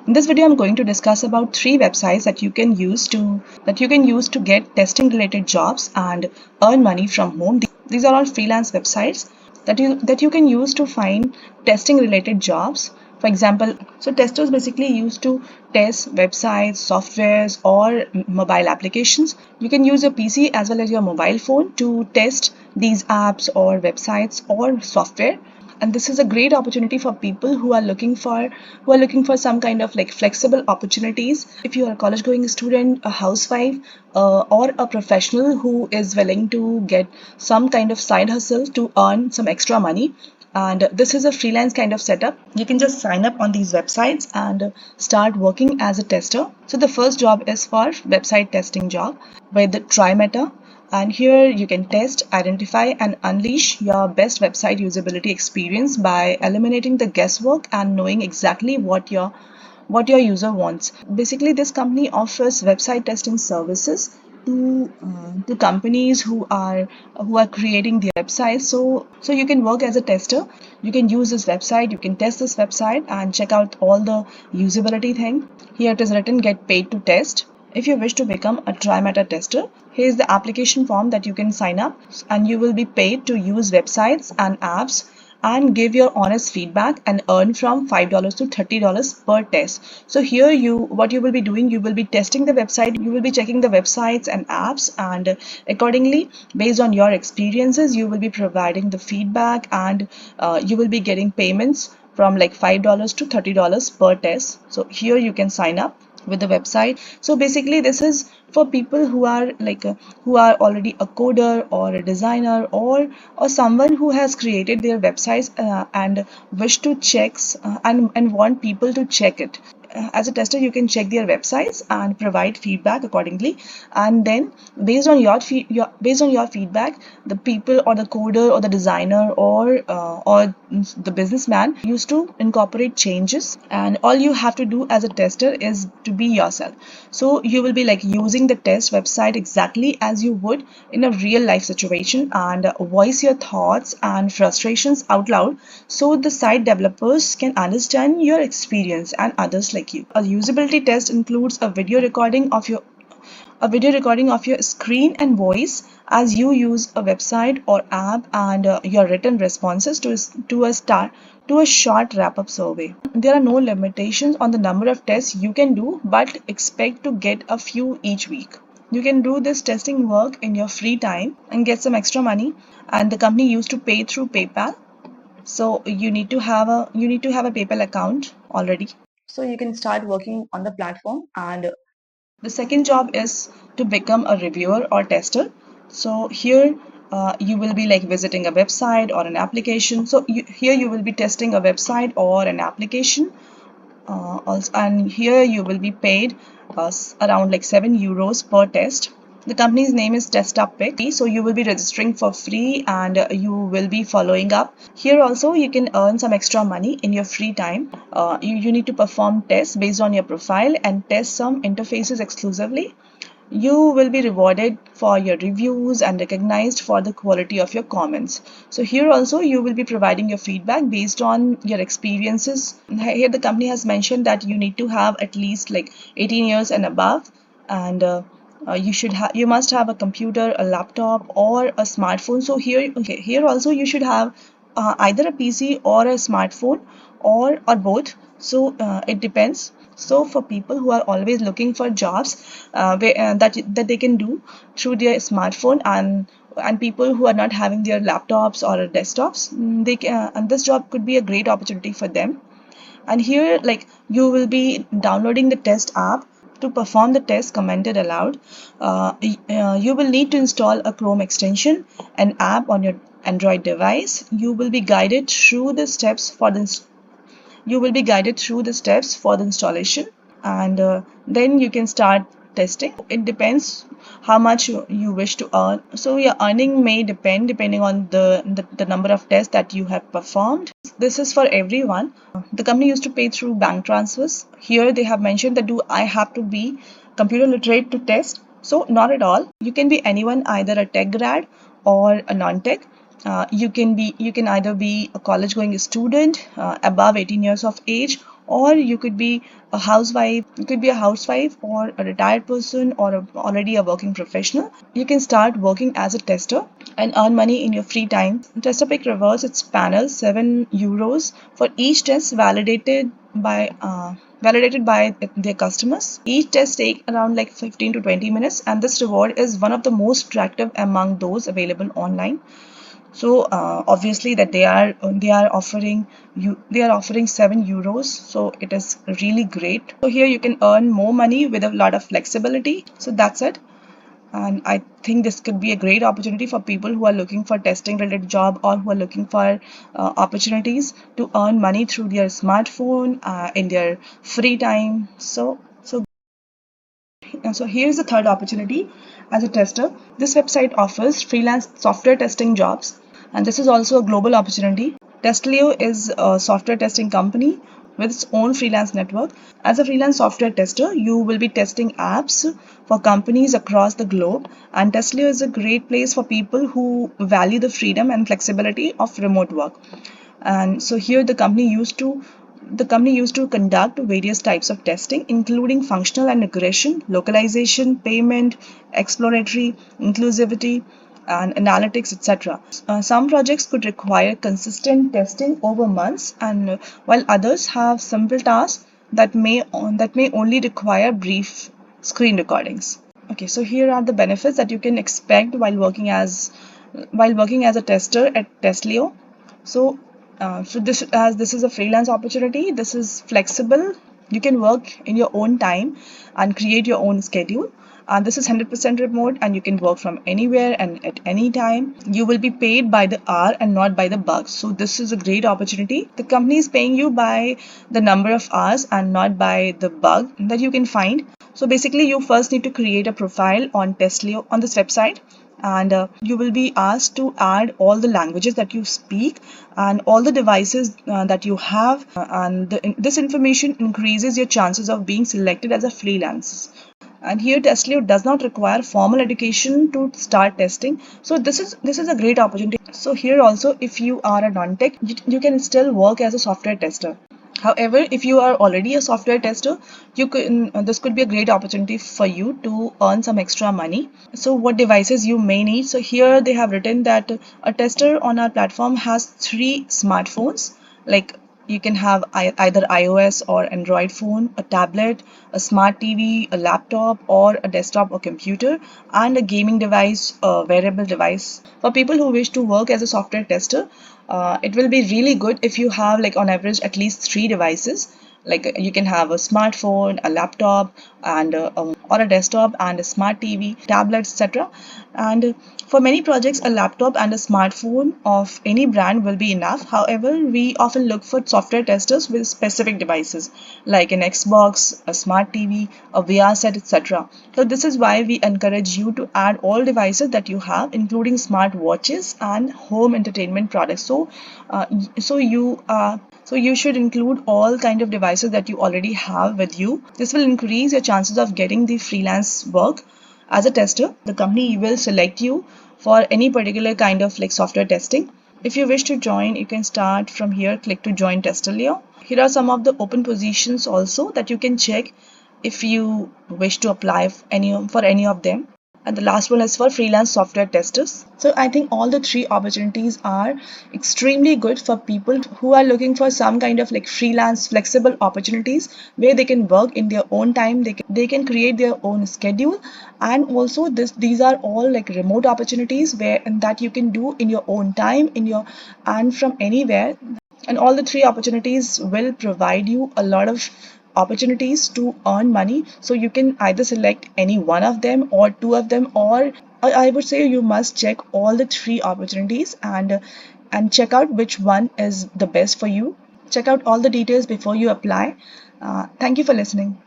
In this video, I'm going to discuss about 3 websites that you can use to get testing related jobs and earn money from home. These are all freelance websites that you can use to find testing related jobs. For example, so testers basically used to test websites, softwares, or mobile applications. You can use your PC as well as your mobile phone to test these apps or websites or software, and this is a great opportunity for people who are looking for some kind of like flexible opportunities. If you are a college going student, a housewife, or a professional who is willing to get some kind of side hustle to earn some extra money, and this is a freelance kind of setup, you can just sign up on these websites and start working as a tester. So the first job is for website testing job with TryMeta, and here you can test, identify, and unleash your best website usability experience by eliminating the guesswork and knowing exactly what your user wants. Basically, this company offers website testing services to companies who are creating their websites. So you can work as a tester. You can use this website. You can test this website and check out all the usability thing. Here it is written, get paid to test. If you wish to become a TryMeta tester, here is the application form that you can sign up, and you will be paid to use websites and apps and give your honest feedback and earn from $5 to $30 per test. So here what you will be doing, you will be testing the website, you will be checking the websites and apps, and accordingly, based on your experiences, you will be providing the feedback, and you will be getting payments from like $5 to $30 per test. So here you can sign up with the website. So basically this is for people who are already a coder or a designer, or someone who has created their websites and wish to checks and want people to check it. As a tester, you can check their websites and provide feedback accordingly, and then based on your feedback, the people or the coder or the designer or the businessman used to incorporate changes, and all you have to do as a tester is to be yourself. So you will be like using the test website exactly as you would in a real life situation, and voice your thoughts and frustrations out loud so the site developers can understand your experience and others like you. A usability test includes a video recording of your screen and voice as you use a website or app, and your written responses to a short wrap-up survey. There are no limitations on the number of tests you can do, but expect to get a few each week. You can do this testing work in your free time and get some extra money, and the company used to pay through PayPal. So you need to have a PayPal account already. So you can start working on the platform, and the second job is to become a reviewer or tester. So here you will be like visiting a website or an application. So here you will be testing a website or an application, also, and here you will be paid around like €7 per test. The company's name is TestUpPick, so you will be registering for free, and you will be following up. Here also you can earn some extra money in your free time. You need to perform tests based on your profile and test some interfaces exclusively. You will be rewarded for your reviews and recognized for the quality of your comments. So here also you will be providing your feedback based on your experiences. Here the company has mentioned that you need to have at least like 18 years and above, and you must have a computer, a laptop, or a smartphone. So here also you should have either a PC or a smartphone, or both. So it depends. So for people who are always looking for jobs that they can do through their smartphone, and people who are not having their laptops or desktops, and this job could be a great opportunity for them. And here like you will be downloading the test app to perform the test commented aloud. You will need to install a Chrome extension, an app on your Android device. You will be guided through the steps for the installation, and then you can start testing. It depends how much you wish to earn. So your earning may depending on the number of tests that you have performed. This is for everyone. The company used to pay through bank transfers. Here they have mentioned that do I have to be computer literate to test? So not at all. You can be anyone, either a tech grad or a non-tech. You can either be a college going student above 18 years of age, or you could be a housewife. You could be a housewife or a retired person or already a working professional. You can start working as a tester and earn money in your free time. TesterPick rewards its panel €7 for each test validated by their customers. Each test takes around like 15 to 20 minutes, and this reward is one of the most attractive among those available online. So obviously that they are offering €7, so it is really great. So here you can earn more money with a lot of flexibility. So that's it. And I think this could be a great opportunity for people who are looking for testing related job, or who are looking for opportunities to earn money through their smartphone in their free time. So here's the third opportunity as a tester. This website offers freelance software testing jobs, and this is also a global opportunity. Testlio is a software testing company with its own freelance network. As a freelance software tester, you will be testing apps for companies across the globe, and Testlio is a great place for people who value the freedom and flexibility of remote work. And so here the company used to conduct various types of testing, including functional and regression, localization, payment, exploratory, inclusivity, and analytics, etc. Some projects could require consistent testing over months, and while others have simple tasks that may only require brief screen recordings. Okay, so here are the benefits that you can expect while working as a tester at Testlio. So, this is a freelance opportunity, this is flexible. You can work in your own time and create your own schedule. And this is 100% remote, and you can work from anywhere and at any time. You will be paid by the hour and not by the bucks. So this is a great opportunity. The company is paying you by the number of hours and not by the bug that you can find. So basically, you first need to create a profile on Testlio on this website, and you will be asked to add all the languages that you speak and all the devices that you have, and this information increases your chances of being selected as a freelance. And here Testlio does not require formal education to start testing, so this is a great opportunity. So here also, if you are a non-tech, you can still work as a software tester. However, if you are already a software tester, this could be a great opportunity for you to earn some extra money. So what devices you may need? So here they have written that a tester on our platform has 3 smartphones. Like, you can have either iOS or Android phone, a tablet, a smart TV, a laptop, or a desktop or computer, and a gaming device, a wearable device. For people who wish to work as a software tester, it will be really good if you have, like, on average at least 3 devices. Like, you can have a smartphone, a laptop, and or a desktop, and a smart TV, tablet, etc. And for many projects, a laptop and a smartphone of any brand will be enough. However, we often look for software testers with specific devices like an Xbox, a smart TV, a VR set, etc. So this is why we encourage you to add all devices that you have, including smart watches and home entertainment products. Uh, so you uh, so you should include all kind of devices that you already have with you. This will increase your chances of getting the freelance work. As a tester, the company will select you for any particular kind of like software testing. If you wish to join, you can start from here, click to join Testelio. Here are some of the open positions also that you can check if you wish to apply for any of them. And the last one is for freelance software testers. So I think all the 3 opportunities are extremely good for people who are looking for some kind of like freelance flexible opportunities where they can work in their own time, they can create their own schedule. And also these are all like remote opportunities where and that you can do in your own time, in your and from anywhere. And all the 3 opportunities will provide you a lot of opportunities to earn money. So you can either select any one of them or 2 of them, or I would say you must check all the 3 opportunities and check out which one is the best for you. Check out all the details before you apply. Thank you for listening.